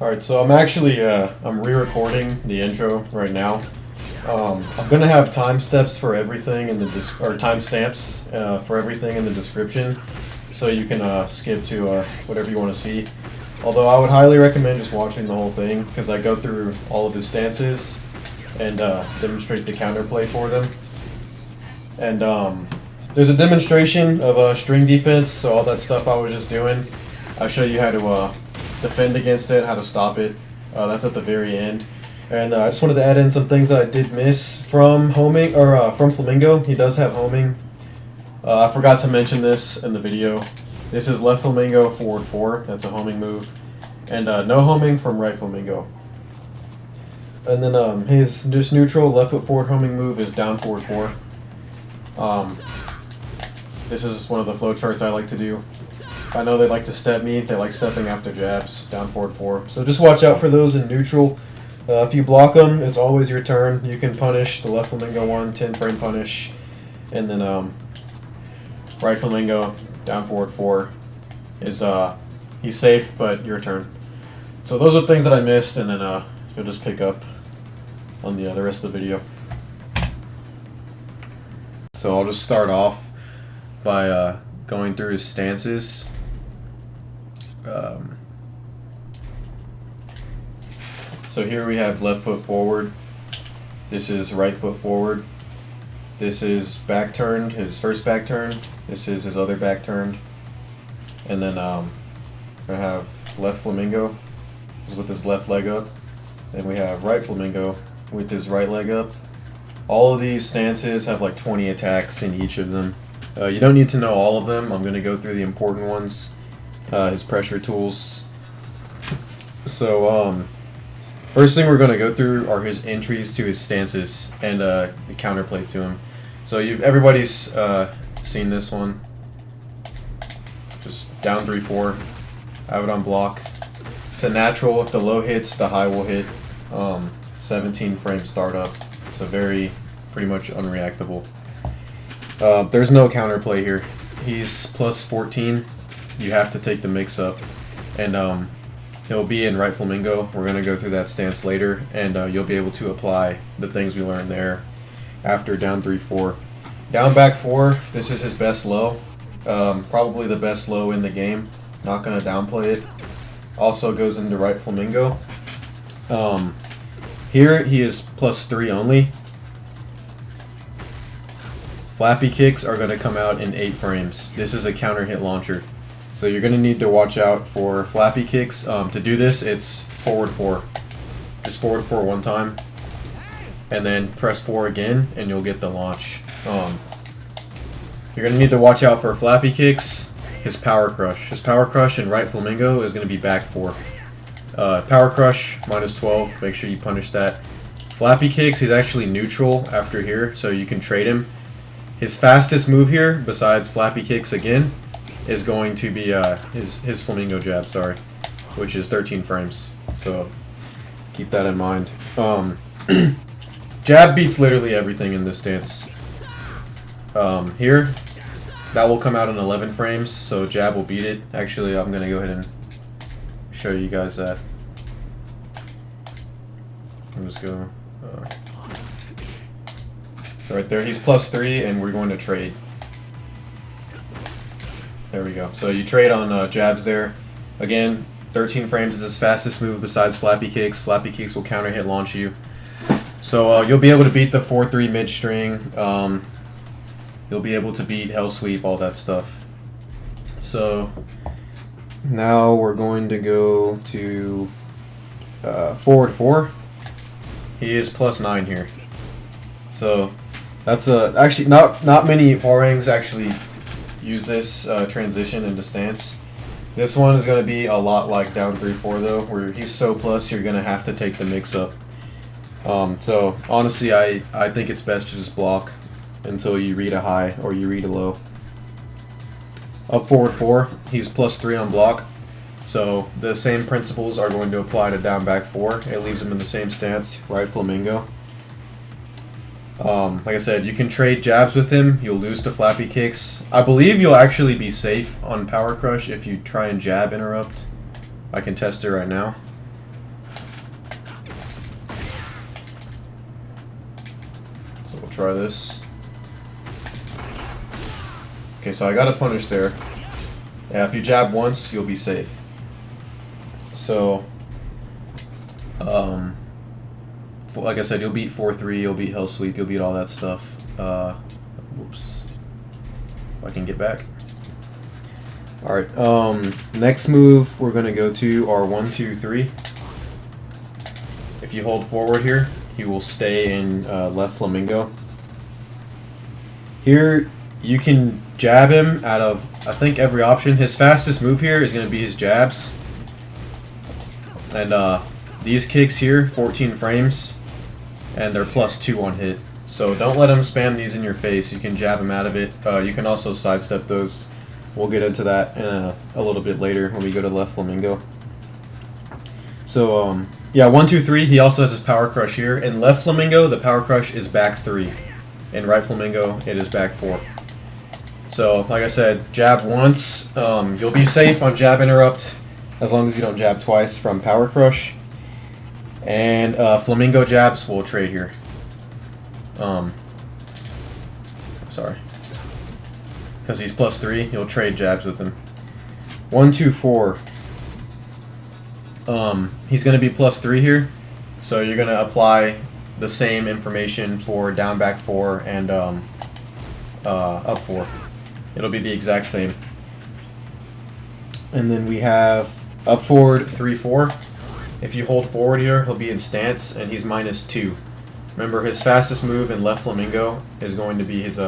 Alright, so I'm actually, I'm re-recording the intro right now. I'm gonna have time steps for everything in the, or timestamps for everything in the description, so you can skip to whatever you want to see. Although I would highly recommend just watching the whole thing, because I go through all of his stances and demonstrate the counterplay for them. And there's a demonstration of string defense, so all that stuff I was just doing. I show you how to defend against it, how to stop it. That's at the very end. And I just wanted to add in some things that I did miss from homing, or from Flamingo. He does have homing. I forgot to mention this in the video. This is left Flamingo, forward 4. That's a homing move. And no homing from right Flamingo. And then his just neutral left foot forward homing move is down forward 4. This is one of the flowcharts I like to do. I know they like to step me. They like stepping after jabs, down forward 4. So just watch out for those in neutral. If you block them, it's always your turn. You can punish the left Flamingo 1, 10 frame punish. And then right Flamingo, down forward 4 is he's safe, but your turn. So those are things that I missed, and then you'll just pick up on the rest of the video. So I'll just start off by going through his stances. So here we have left foot forward. This is right foot forward. This is back turned, his first back turn. This is his other back turned. And then I have left Flamingo. This is with his left leg up. Then we have right Flamingo with his right leg up. All of these stances have like 20 attacks in each of them. You don't need to know all of them. I'm going to go through the important ones. His pressure tools. So first thing we're going to go through are his entries to his stances and the counterplay to him. So everybody's seen this one. Just down 3-4. I have it on block. It's a natural. If the low hits, the high will hit. 17 frame startup. So pretty much unreactable. There's no counterplay here. He's plus 14. You have to take the mix up. And he'll be in right Flamingo. We're going to go through that stance later. And you'll be able to apply the things we learned there after down 3-4. Down back 4, this is his best low. Probably the best low in the game. Not going to downplay it. Also goes into right Flamingo. Here he is plus 3 only. Flappy kicks are going to come out in 8 frames. This is a counter hit launcher. So you're going to need to watch out for flappy kicks. To do this, it's forward 4. Just forward 4 one time. And then press 4 again, and you'll get the launch. You're going to need to watch out for flappy kicks. His power crush. His power crush in right Flamingo is going to be back 4. Power crush, minus 12. Make sure you punish that. Flappy kicks, he's actually neutral after here, so you can trade him. His fastest move here, besides flappy kicks again, is going to be his Flamingo jab, sorry, which is 13 frames. So keep that in mind. Jab beats literally everything in this stance. Here, that will come out in 11 frames, so jab will beat it. Actually, I'm going to go ahead and show you guys that. I'm just going so right there, he's plus 3, and we're going to trade. There we go. So you trade on jabs there. Again, 13 frames is his fastest move besides flappy kicks. Flappy kicks will counter hit launch you. So you'll be able to beat the 4-3 mid string. You'll be able to beat hell sweep, all that stuff. So now we're going to go to forward 4. He is plus 9 here. So that's actually not many Hwoarangs actually use this transition into stance. This one is going to be a lot like down 3-4 though, where he's so plus you're going to have to take the mix up. So honestly, I think it's best to just block until you read a high or you read a low. Up forward 4, he's plus 3 on block. So the same principles are going to apply to down back 4. It leaves him in the same stance, right Flamingo. Like I said, you can trade jabs with him. You'll lose to flappy kicks. I believe you'll actually be safe on power crush if you try and jab interrupt. I can test it right now. try this. Okay, so I got a punish there. Yeah, if you jab once, you'll be safe. So, like I said, you'll beat 4-3, you'll beat Hell Sweep, you'll beat all that stuff. Whoops. If I can get back. Alright, next move we're going to go to our 1-2-3. If you hold forward here, he will stay in left Flamingo. Here, you can jab him out of, I think, every option. His fastest move here is going to be his jabs. And these kicks here, 14 frames, and they're +2 on hit. So don't let him spam these in your face. You can jab him out of it. You can also sidestep those. We'll get into that in a little bit later when we go to left Flamingo. So, yeah, 1-2-3, he also has his Power Crush here. In left Flamingo, the Power Crush is back 3. In right Flamingo, it is back 4. So, like I said, jab once. You'll be safe on jab interrupt as long as you don't jab twice from Power Crush. And Flamingo jabs will trade here. Sorry. Because he's +3, you'll trade jabs with him. 1-2-4. He's going to be +3 here. So you're going to apply the same information for down back 4 and up 4. It'll be the exact same. And then we have up forward 3-4. If you hold forward here, he'll be in stance and he's -2. Remember, his fastest move in left Flamingo is going to be his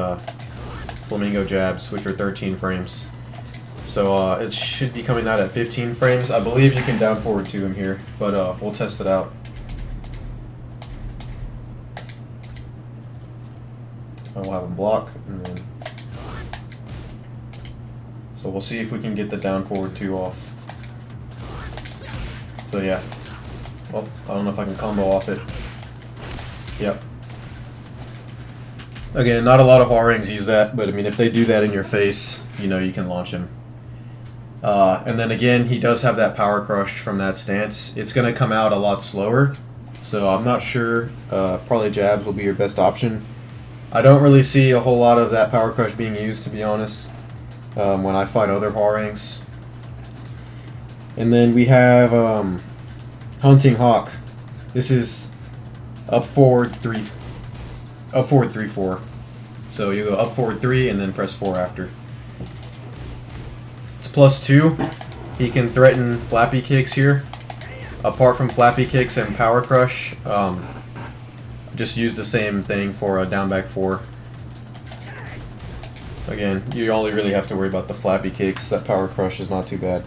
Flamingo jabs, which are 13 frames. So it should be coming out at 15 frames. I believe you can down forward to him here, but we'll test it out. I'll have him block, and then so we'll see if we can get the down forward 2 off. So yeah, well, I don't know if I can combo off it. Yep. Again, not a lot of Hwoarangs use that, but I mean, if they do that in your face, you know you can launch him. And then again, he does have that Power Crush from that stance. It's going to come out a lot slower, so I'm not sure. Probably jabs will be your best option. I don't really see a whole lot of that Power Crush being used, to be honest, when I fight other Hwoarangs. And then we have Hunting Hawk. This is up forward 3-4. So you go up forward 3 and then press 4 after. It's +2. He can threaten flappy kicks here. Apart from flappy kicks and Power Crush, just use the same thing for a down back 4. Again, you only really have to worry about the flappy kicks. That Power Crush is not too bad.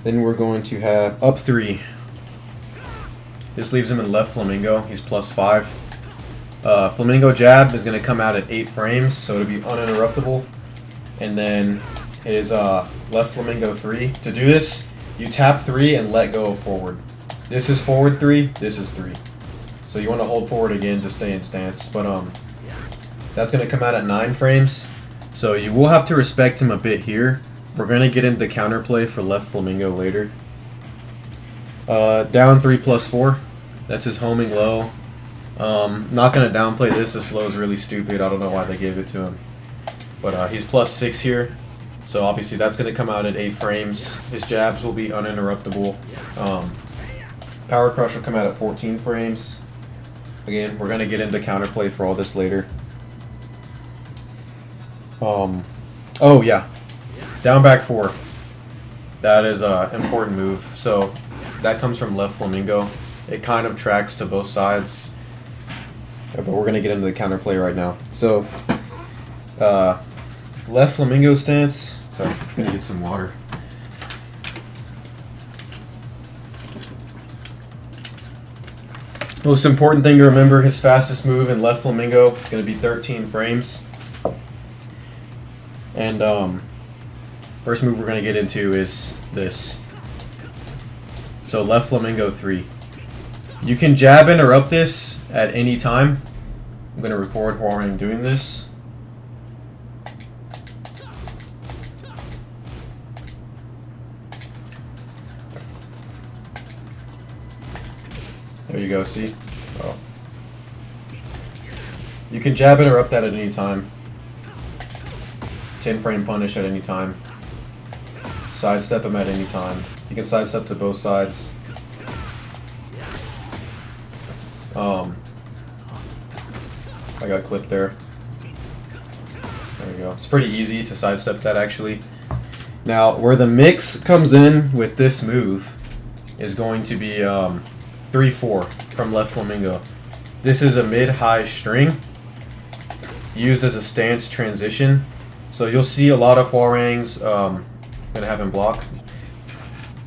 Then we're going to have up 3. This leaves him in left Flamingo. He's +5. Flamingo jab is going to come out at 8 frames, so it'll be uninterruptible. And then his left Flamingo 3. To do this, you tap 3 and let go of forward. This is forward 3, this is 3. So you want to hold forward again to stay in stance. But that's going to come out at 9 frames. So you will have to respect him a bit here. We're going to get into counterplay for left Flamingo later. Down 3 +4. That's his homing low. Not going to downplay this. This low is really stupid. I don't know why they gave it to him. But he's +6 here. So obviously that's going to come out at 8 frames. His jabs will be uninterruptible. Power Crush will come out at 14 frames. Again, we're going to get into counterplay for all this later. Oh yeah. Down back 4. That is an important move. So that comes from left Flamingo. It kind of tracks to both sides. But we're going to get into the counterplay right now. So left Flamingo stance. Sorry, I'm going to get some water. Most important thing to remember, his fastest move in left Flamingo is going to be 13 frames. And first move we're going to get into is this. So left Flamingo 3. You can jab interrupt this at any time. I'm going to record Hwoarang doing this. There you go, see? Oh. You can jab interrupt that at any time. 10 frame punish at any time. Sidestep him at any time. You can sidestep to both sides. I got clipped there. There we go. It's pretty easy to sidestep that actually. Now, where the mix comes in with this move is going to be 3-4 from left Flamingo. This is a mid-high string used as a stance transition. So you'll see a lot of Hwoarangs, I'm going to have him block.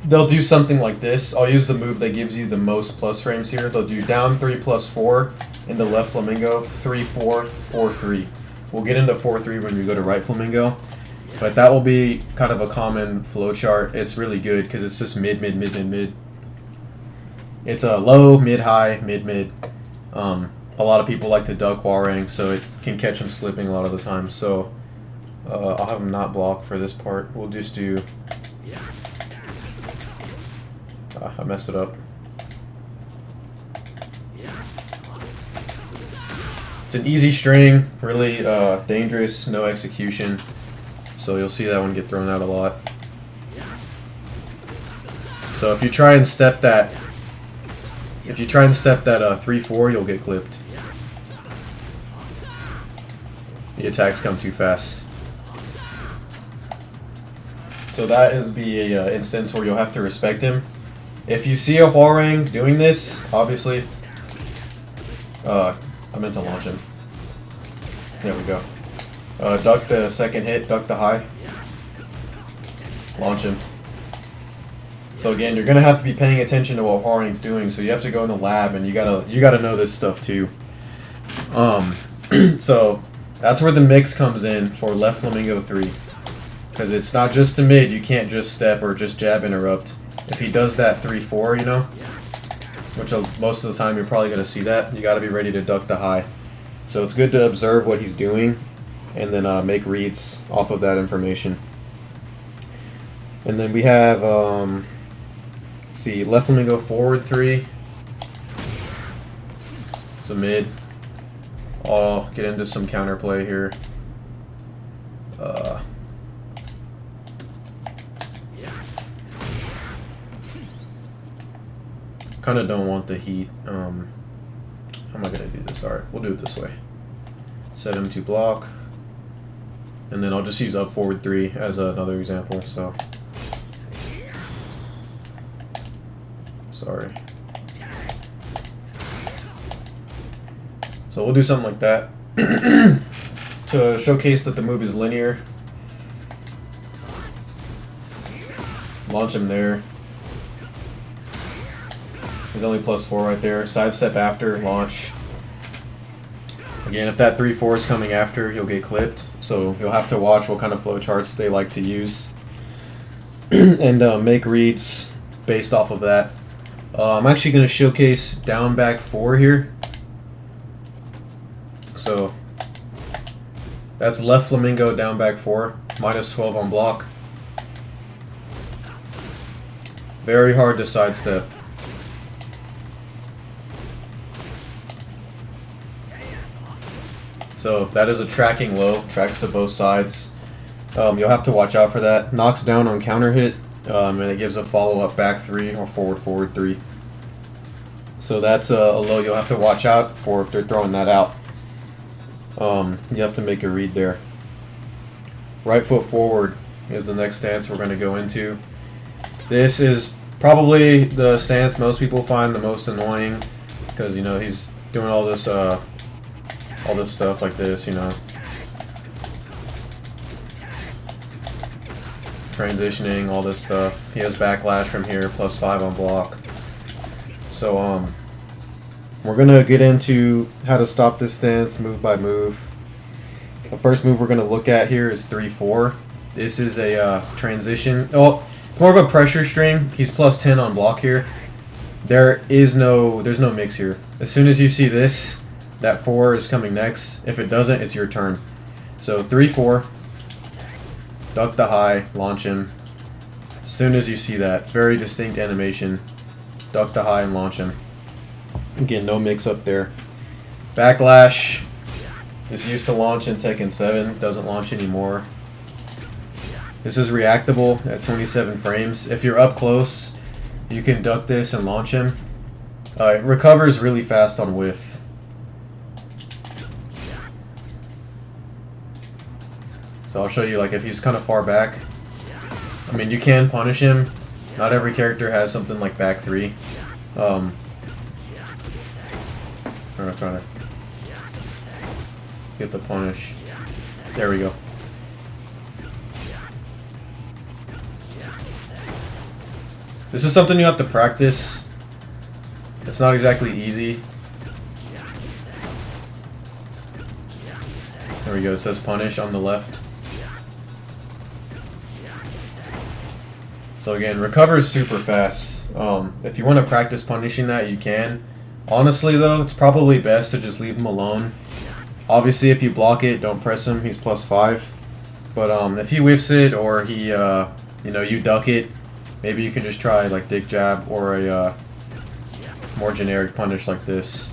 They'll do something like this. I'll use the move that gives you the most plus frames here. They'll do down 3 plus 4 into left Flamingo, 3-4, 4-3. We'll get into 4-3 when we go to right Flamingo. But that will be kind of a common flow chart. It's really good because it's just mid, mid, mid, mid, mid. It's a low, mid, high, mid, mid. A lot of people like to duck Hwoarang, so it can catch them slipping a lot of the time. So I'll have him not block for this part. We'll just do... I messed it up. It's an easy string, really dangerous, no execution. So you'll see that one get thrown out a lot. So if you try and step that, 3-4, you'll get clipped. The attacks come too fast. So that is be a instance where you'll have to respect him. If you see a Hwoarang doing this, obviously, I meant to launch him. There we go. Duck the second hit, duck the high. Launch him. So again, you're gonna have to be paying attention to what Hwoarang's doing. So you have to go in the lab, and you gotta know this stuff too. So that's where the mix comes in for left Flamingo 3, because it's not just to mid. You can't just step or just jab interrupt. If he does that 3-4, you know, which most of the time you're probably going to see that, you got to be ready to duck the high. So it's good to observe what he's doing and then make reads off of that information. And then we have, let's see, left Flamingo forward 3. So mid. I'll get into some counterplay here. Kind of don't want the heat. How am I going to do this? Alright, we'll do it this way. Set him to block. And then I'll just use up forward 3 as another example. So, sorry. So we'll do something like that to showcase that the move is linear. Launch him there. He's only +4 right there. Sidestep after, launch. Again, if that 3-4 is coming after, you'll get clipped. So you'll have to watch what kind of flow charts they like to use and make reads based off of that. I'm actually going to showcase down back 4 here. So that's left Flamingo down back 4, -12 on block. Very hard to sidestep. So that is a tracking low, tracks to both sides. You'll have to watch out for that. Knocks down on counter hit, and it gives a follow-up back 3 or forward 3. So that's a low you'll have to watch out for if they're throwing that out. You have to make a read there. Right foot forward is the next stance we're going to go into. This is probably the stance most people find the most annoying because, you know, he's doing all this stuff like this, you know. Transitioning, all this stuff. He has backlash from here, +5 on block. So, we're going to get into how to stop this stance move by move. The first move we're going to look at here is 3-4. This is a transition. Oh, it's more of a pressure string. He's +10 on block here. There's no mix here. As soon as you see this, that 4 is coming next. If it doesn't, it's your turn. So 3-4. Duck the high, launch him. As soon as you see that, very distinct animation. Duck the high and launch him. Again, no mix up there. Backlash is used to launch in Tekken 7, doesn't launch anymore. This is reactable at 27 frames. If you're up close, you can duck this and launch him. It recovers really fast on whiff. So I'll show you, like, if he's kind of far back. I mean, you can punish him. Not every character has something like back 3. I'm trying to get the punish. There we go. This is something you have to practice. It's not exactly easy. There we go, it says punish on the left. So again, recovers super fast. If you want to practice punishing that, you can. Honestly though, it's probably best to just leave him alone. Obviously if you block it, don't press him, he's +5. But if he whiffs it or he, you duck it, maybe you can just try like dig jab or a more generic punish like this.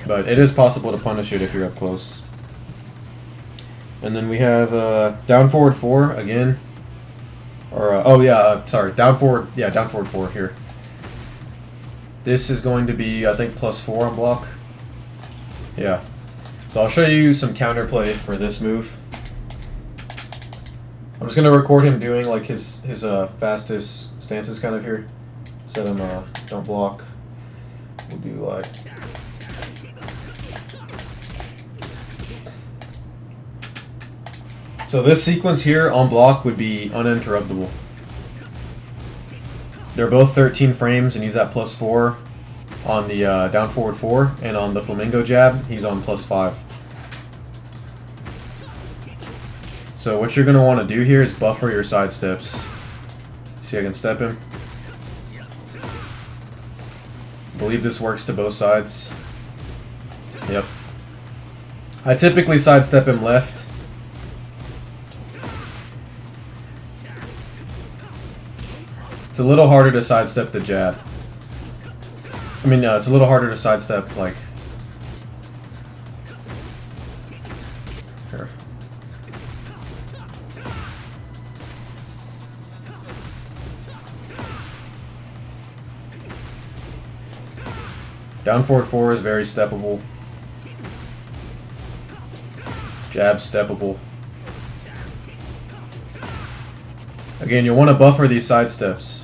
But it is possible to punish it if you're up close. And then we have down forward 4 again. Or down forward 4 here. This is going to be, I think, +4 on block. Yeah. So I'll show you some counterplay for this move. I'm just gonna record him doing like his fastest stances kind of here. Set him don't block. We'll do like so this sequence here on block would be uninterruptible. They're both 13 frames and he's at +4 on the down forward 4, and on the Flamingo jab he's on +5. So what you're going to want to do here is buffer your side steps. See, I can step him. I believe this works to both sides. Yep. I typically sidestep him left. It's a little harder to sidestep the jab. I mean, it's a little harder to sidestep, like... Here. Down forward 4 is very steppable. Jab steppable. Again, you'll want to buffer these side steps.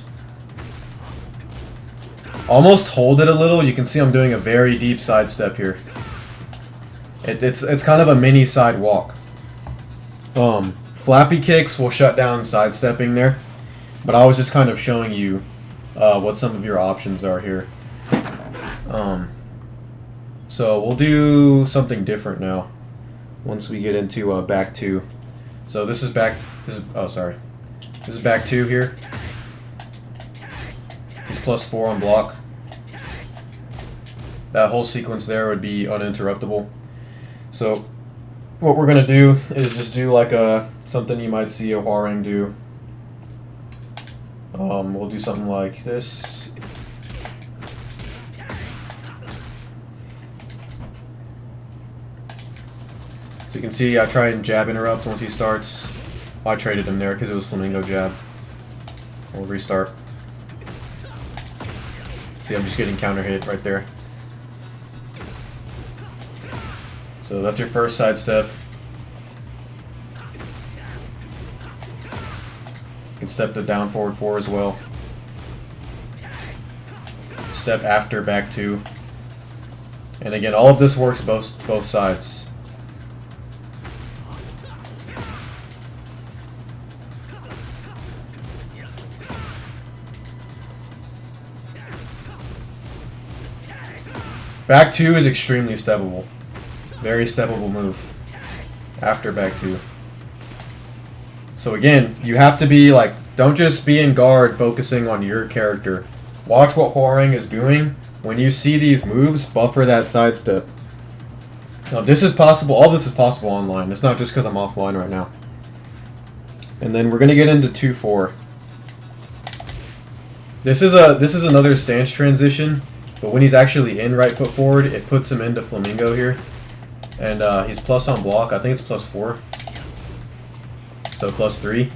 Almost hold it a little. You can see I'm doing a very deep side step here. It's kind of a mini side walk. Flappy kicks will shut down sidestepping there, but I was just kind of showing you what some of your options are here. So we'll do something different now once we get into back 2. So this is back. This is back 2 here. He's +4 on block. That whole sequence there would be uninterruptible. So what we're gonna do is just do like something you might see a Hwoarang do. We'll do something like this. So you can see I try and jab interrupt once he starts. I traded him there because it was Flamingo jab. We'll restart. See, I'm just getting counter hit right there. So that's your first side step. You can step the down forward 4 as well. Step after back 2. And again, all of this works both sides. Back 2 is extremely steppable. Very steppable move after back 2. So again, you have to be like, don't just be in guard focusing on your character. Watch what Hwoarang is doing. When you see these moves, buffer that side step. Now this is possible, all this is possible online. It's not just because I'm offline right now. And then we're gonna get into 2-4. This is another stance transition. But when he's actually in right foot forward, it puts him into Flamingo here. And he's plus on block. I think it's +4. So +3.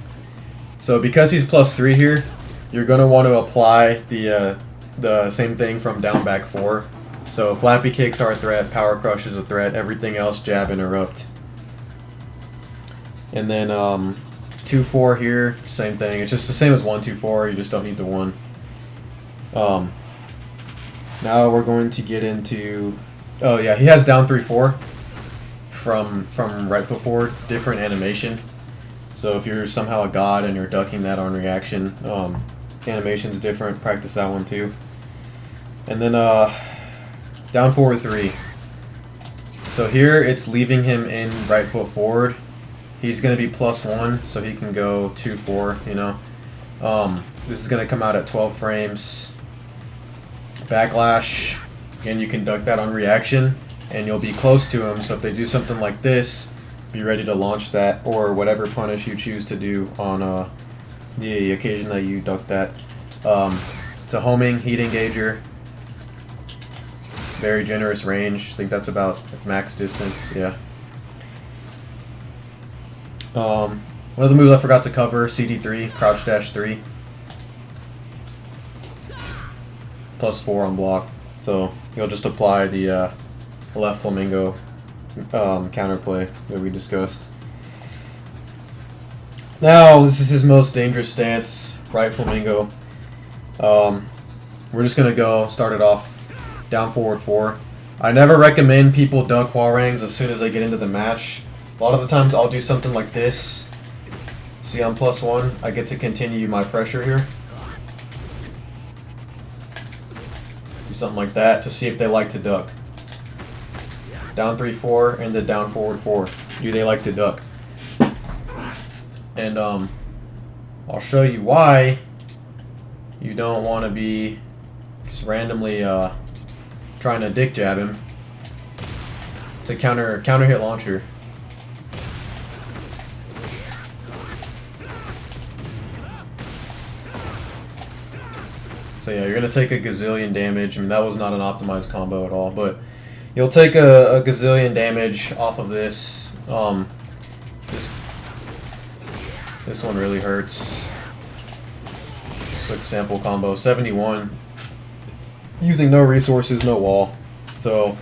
So because he's +3 here, you're going to want to apply the same thing from down back 4. So flappy kicks are a threat, power crush is a threat, everything else jab interrupt. And then 2-4 here, same thing. It's just the same as 1-2-4, you just don't need the 1. Now we're going to get into, oh yeah, he has down 3-4 from right foot forward, different animation. So if you're somehow a god and you're ducking that on reaction, animation's different, practice that one too. And then down forward 3. So here it's leaving him in right foot forward. He's going to be +1, so he can go 2-4, you know. This is going to come out at 12 frames. Backlash, again, you can duck that on reaction, and you'll be close to him, so if they do something like this, be ready to launch that, or whatever punish you choose to do on the occasion that you duck that. It's a homing heat engager. Very generous range. I think that's about max distance, yeah. One of the moves I forgot to cover, CD3, crouch dash 3. +4 on block. So you'll just apply the left Flamingo counterplay that we discussed. Now this is his most dangerous stance, right Flamingo. We're just gonna start it off down forward 4. I never recommend people duck Hwoarangs as soon as they get into the match. A lot of the times I'll do something like this. See, I'm +1. I get to continue my pressure here. Do something like that to see if they like to duck. Down 3-4 and then down forward 4. Do they like to duck? And I'll show you why you don't want to be just randomly trying to dick jab him. It's a counter hit launcher. So yeah, you're gonna take a gazillion damage. I mean, that was not an optimized combo at all, but you'll take a gazillion damage off of this. This one really hurts. Just like sample combo, 71. Using no resources, no wall. So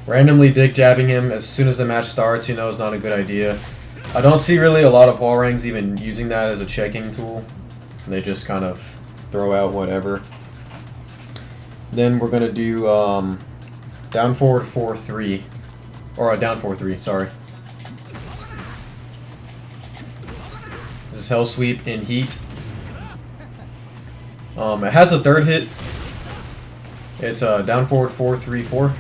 randomly dick jabbing him as soon as the match starts, you know, is not a good idea. I don't see really a lot of Hwoarangs even using that as a checking tool. They just kind of throw out whatever. Then we're gonna do down forward 4-3, or down 4-3. Sorry. This is Hell Sweep in heat. It has a third hit. It's down forward 4-3-4.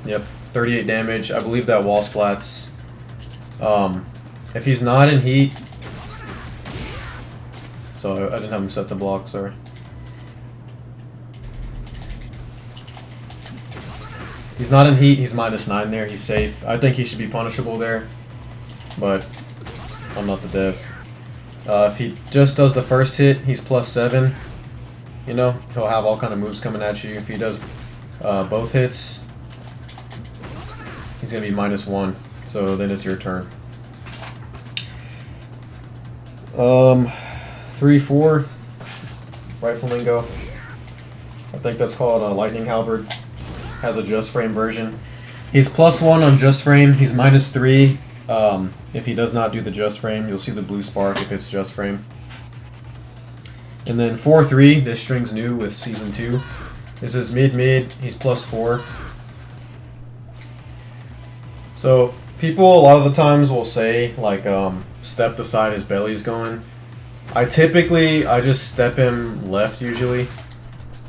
Yep, 38 damage. I believe that wall splats. If he's not in heat, so I didn't have him set to block, sorry. He's not in heat, he's -9 there, he's safe. I think he should be punishable there, but I'm not the dev. If he just does the first hit, he's +7. You know, he'll have all kind of moves coming at you. If he does both hits, he's going to be -1, so then it's your turn. 3-4, right Flamingo. I think that's called a Lightning Halberd. Has a just frame version. He's +1 on just frame. He's -3 if he does not do the just frame. You'll see the blue spark if it's just frame. And then 4-3. This string's new with season 2. This is mid-mid. He's +4. So people a lot of the times will say like step the side his belly's going. I just step him left usually,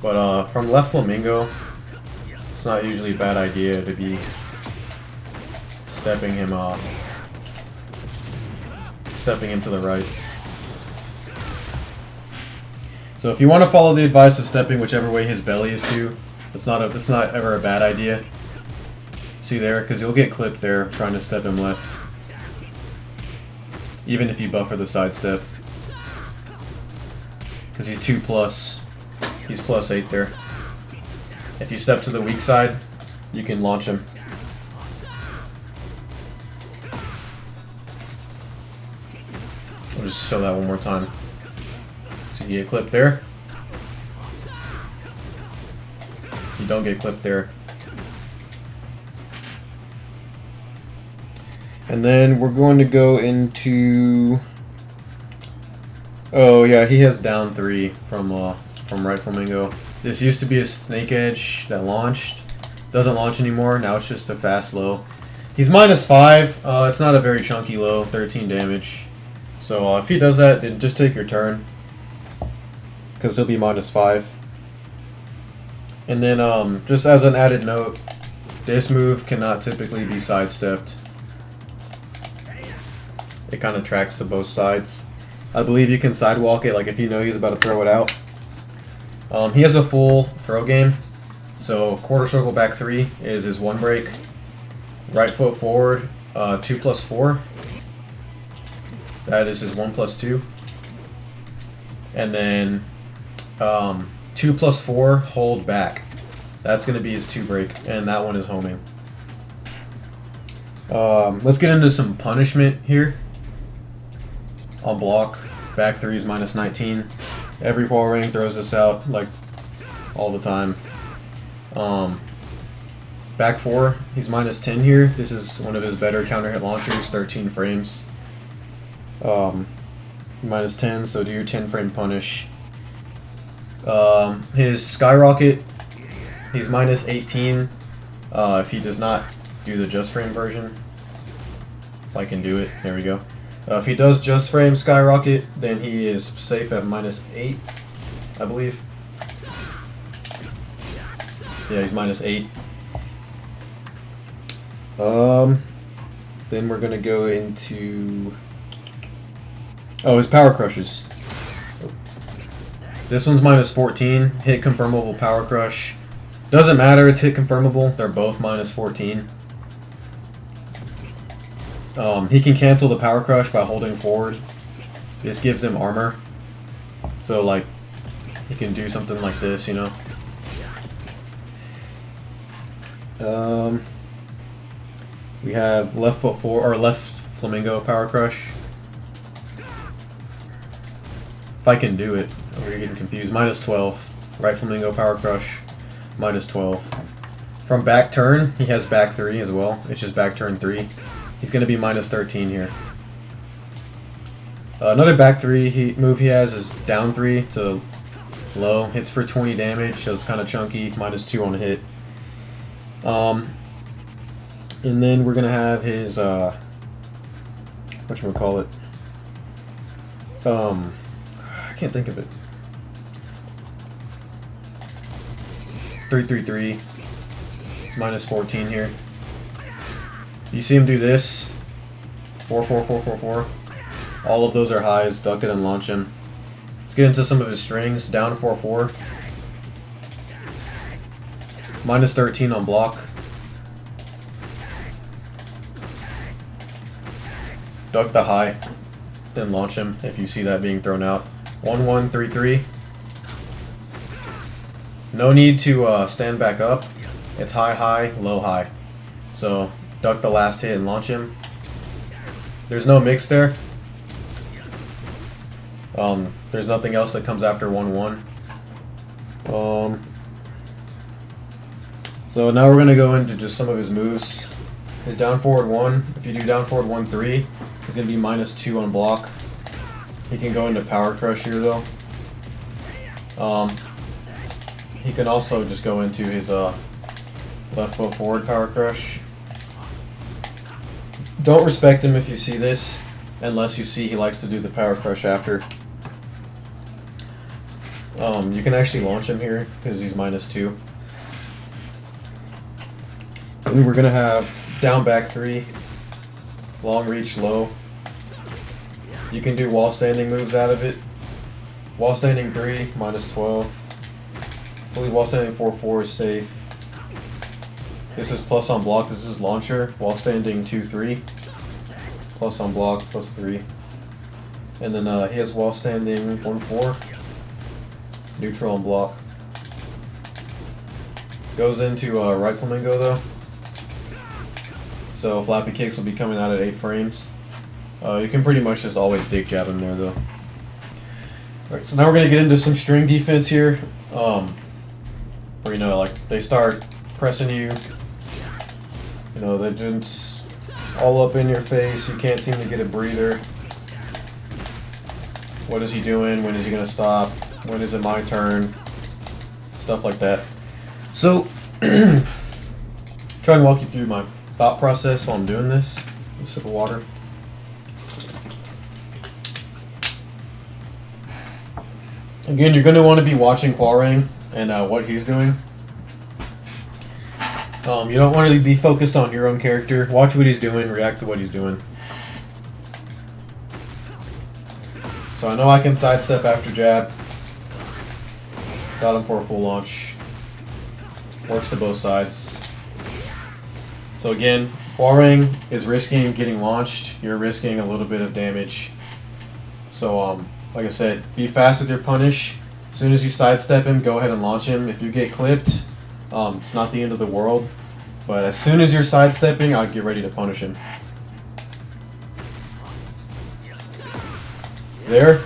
but from left Flamingo, it's not usually a bad idea to be stepping him to the right. So if you want to follow the advice of stepping whichever way his belly is to, it's not ever a bad idea. See there, because you'll get clipped there trying to step him left, even if you buffer the side step. because he's 2 plus. He's +8 there. If you step to the weak side, you can launch him. I'll just show that one more time. So you get clipped there. You don't get clipped there. And then we're going to go into... Oh yeah, he has down 3 from right Flamingo. This used to be a snake edge that launched. Doesn't launch anymore. Now it's just a fast low. He's -5. It's not a very chunky low. 13 damage. So if he does that, then just take your turn, because he'll be -5. And then just as an added note, this move cannot typically be sidestepped. It kind of tracks to both sides. I believe you can sidewalk it, like if you know he's about to throw it out. He has a full throw game, so quarter circle back 3 is his 1 break. Right foot forward, 2 + 4. That is his 1 + 2. And then 2 + 4 hold back. That's going to be his 2 break, and that one is homing. Let's get into some punishment here. On block, back 3 is -19. Every Hwoarang throws this out like all the time. Back 4, he's -10 here. This is one of his better counter hit launchers, 13 frames. -10, so do your 10 frame punish. His skyrocket, he's -18 if he does not do the just frame version. If I can do it, there we go. If he does just frame skyrocket, then he is safe at -8, I believe. Yeah, he's -8. Then we're gonna go into his power crushes. This one's -14. Hit confirmable power crush. Doesn't matter, it's hit confirmable. They're both -14. He can cancel the power crush by holding forward. This gives him armor. So like he can do something like this, you know. We have left foot 4 or left Flamingo power crush. If I can do it, we're getting confused. -12. Right Flamingo power crush. -12. From back turn, he has back 3 as well. It's just back turn 3. He's going to be -13 here. Another back 3 move he has is down 3 to low. Hits for 20 damage, so it's kind of chunky. -2 on a hit. And then we're going to have his, whatchamacallit? I can't think of it. 3-3-3. It's -14 here. You see him do this. 4-4-4-4-4. All of those are highs. Duck it and launch him. Let's get into some of his strings. Down 4-4. -13 on block. Duck the high. Then launch him if you see that being thrown out. 1-1-3-3. No need to stand back up. It's high, high, low, high. So duck the last hit and launch him. There's no mix there. There's nothing else that comes after 1-1. So now we're gonna go into just some of his moves. His down forward 1. If you do down forward 1-3, he's gonna be -2 on block. He can go into power crush here though. He can also just go into his left foot forward power crush. Don't respect him if you see this, unless you see he likes to do the power crush after. You can actually launch him here because he's -2. And we're gonna have down back 3, long reach low. You can do wall standing moves out of it. Wall standing 3, -12. I believe wall standing 4-4 is safe. This is plus on block. This is launcher. Wall standing 2-3. Plus on block, +3. And then he has wall standing 1-4. neutral and block. Goes into right Flamingo though. So flappy kicks will be coming out at 8 frames. You can pretty much just always dig jab him there though. Alright, so now we're going to get into some string defense here. Where, you know, like, they start pressing you. You know, they're just all up in your face. You can't seem to get a breather. What is he doing? When is he going to stop? When is it my turn? Stuff like that. So, try and walk you through my thought process while I'm doing this. A sip of water. Again, you're going to want to be watching Hwoarang and what he's doing. You don't want to be focused on your own character. Watch what he's doing, react to what he's doing. So I know I can sidestep after jab. Got him for a full launch. Works to both sides. So again, Hwoarang is risking getting launched. You're risking a little bit of damage. So like I said, be fast with your punish. As soon as you sidestep him, go ahead and launch him. If you get clipped, it's not the end of the world. But as soon as you're sidestepping, I'd get ready to punish him. There,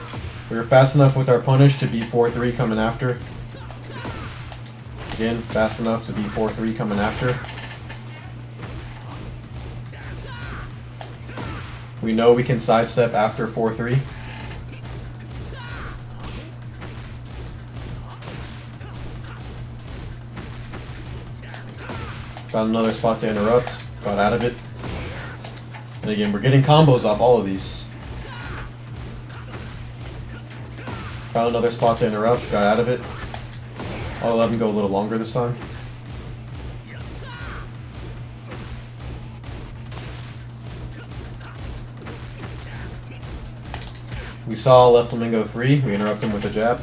we were fast enough with our punish to be 4-3 coming after. Again, fast enough to be 4-3 coming after. We know we can sidestep after 4-3. Found another spot to interrupt, got out of it. And again, we're getting combos off all of these. Found another spot to interrupt, got out of it. I'll let him go a little longer this time. We saw left Flamingo 3, we interrupt him with a jab.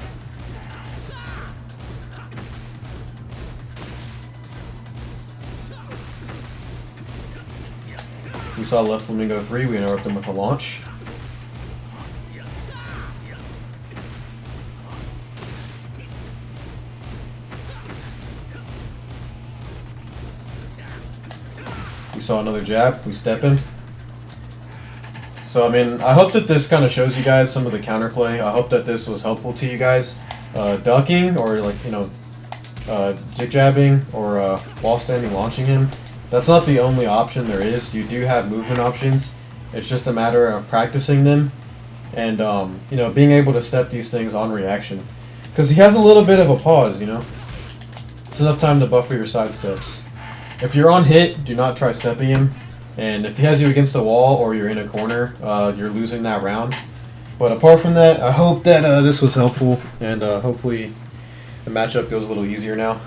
We saw left Flamingo 3, we interrupt him with a launch. We saw another jab, we step in. So I mean, I hope that this kind of shows you guys some of the counterplay. I hope that this was helpful to you guys. Ducking or like, you know, jig jabbing or wall standing launching him. That's not the only option there is. You do have movement options. It's just a matter of practicing them and, you know, being able to step these things on reaction. Because he has a little bit of a pause, you know. It's enough time to buffer your side steps. If you're on hit, do not try stepping him. And if he has you against a wall or you're in a corner, you're losing that round. But apart from that, I hope that this was helpful and hopefully the matchup goes a little easier now.